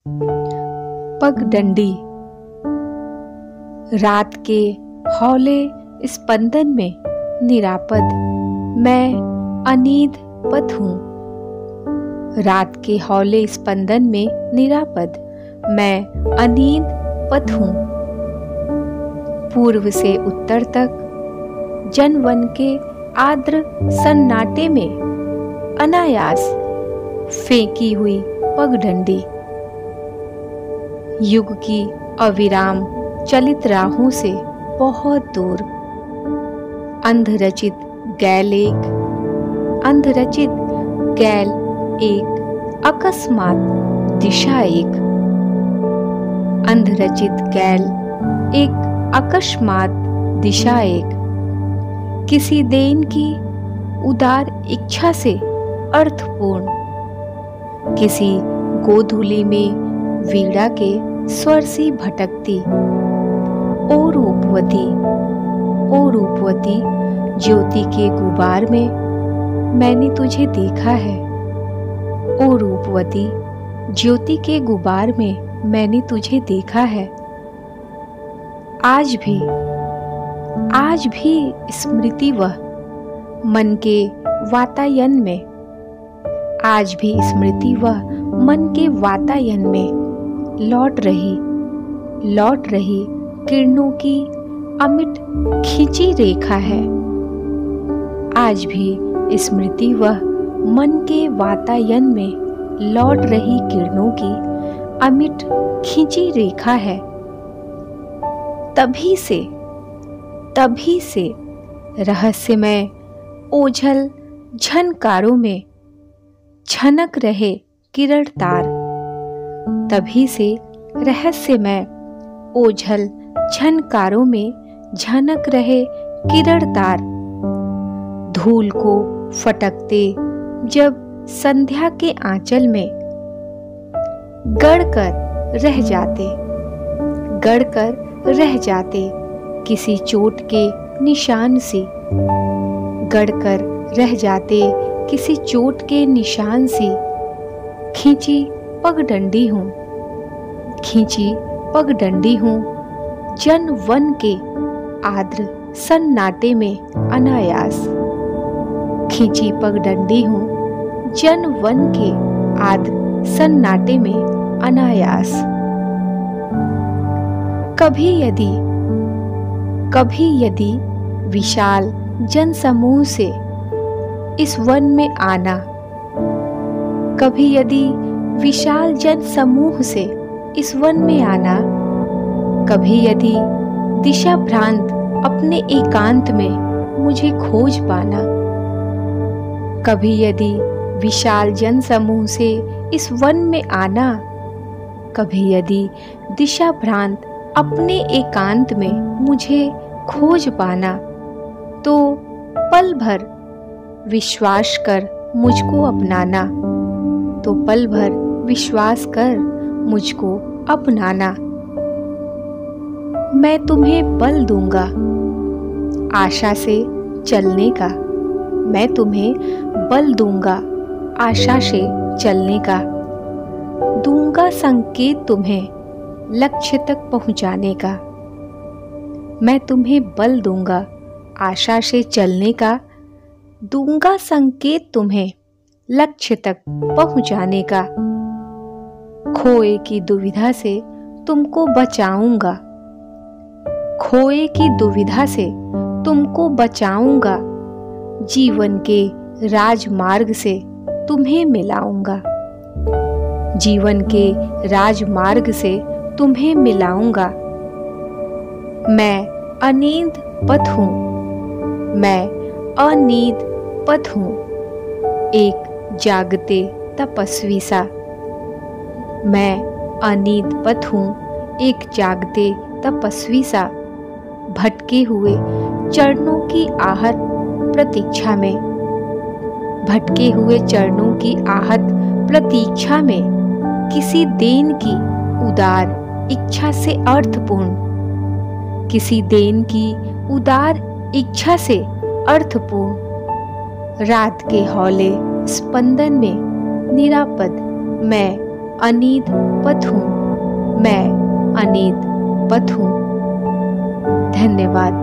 पगडंडी। रात के हौले स्पंदन में निरापद मैं अनीद पथ हूँ। रात के हौले स्पंदन में निरापद मैं अनीद पथ हूँ। पूर्व से उत्तर तक जनवन के आर्द्र सन्नाटे में अनायास फेंकी हुई पगडंडी। युग की अविराम चलित राहों से बहुत दूर अंधरचित गैल एक अकस्मात दिशा एक। अंधरचित गैल एक अकस्मात दिशा एक। किसी देन की उदार इच्छा से अर्थपूर्ण। किसी गोधूली में वीणा के स्वर सी भटकती। ओ रूपवती ज्योति के गुबार में मैंने तुझे देखा है। ओ रूपवती ज्योति के गुबार में मैंने तुझे देखा है। आज भी स्मृति वह मन के वातायन में। आज भी स्मृति वह मन के वातायन में लौट रही किरणों की अमिट खिंची रेखा है। आज भी स्मृति वह मन के वातायन में लौट रही किरणों की अमिट खिंची रेखा है। तभी से रहस्यमय ओझल झनकारों में छनक रहे किरण तार। तभी से रहस्यमय ओझल झनकारों में झनक रहे किरण तार। धूल को फटकते जब संध्या के आंचल में गड़कर रह जाते किसी चोट के निशान सी। गड़कर रह जाते किसी चोट के निशान सी। खींची पगडंडी हूँ जन वन के आर्द्र सन्नाटे में अनायास। खींची पगडंडी हूँ जन वन के आर्द्र सन्नाटे में अनायास। कभी यदि विशाल जनसमूह से इस वन में आना। कभी यदि विशाल जनसमूह से इस वन में आना। कभी यदि दिशा भ्रांत अपने एकांत में मुझे खोज पाना। कभी यदि विशाल जनसमूह से इस वन में आना। कभी यदि दिशा भ्रांत अपने एकांत में मुझे खोज पाना। तो पल भर विश्वास कर मुझको अपनाना। तो पल भर विश्वास कर मुझको अपनाना। मैं तुम्हें बल दूंगा आशा से चलने का। मैं तुम्हें बल दूंगा आशा से चलने का। दूंगा संकेत तुम्हें लक्ष्य तक पहुंचाने का। मैं तुम्हें बल दूंगा आशा से चलने का। दूंगा संकेत तुम्हें लक्ष्य तक पहुंचाने का। खोए की दुविधा से तुमको बचाऊंगा। खोए की दुविधा से तुमको बचाऊंगा। जीवन के राजमार्ग से तुम्हें मिलाऊंगा। जीवन के राजमार्ग से तुम्हें मिलाऊंगा। मैं अनीद पथ हूँ। मैं अनीद पथ हूँ एक जागते तपस्वी सा। मैं अनीद पथ हूँ एक जागते तपस्वी सा। भटके हुए चरणों की आहत प्रतीक्षा में। भटके हुए चरणों की आहत प्रतीक्षा में किसी देन की उदार इच्छा से अर्थपूर्ण। किसी देन की उदार इच्छा से अर्थपूर्ण। रात के हौले स्पंदन में निरापद मैं अनीद पथ हूँ, मैं अनीद पथ हूँ। धन्यवाद।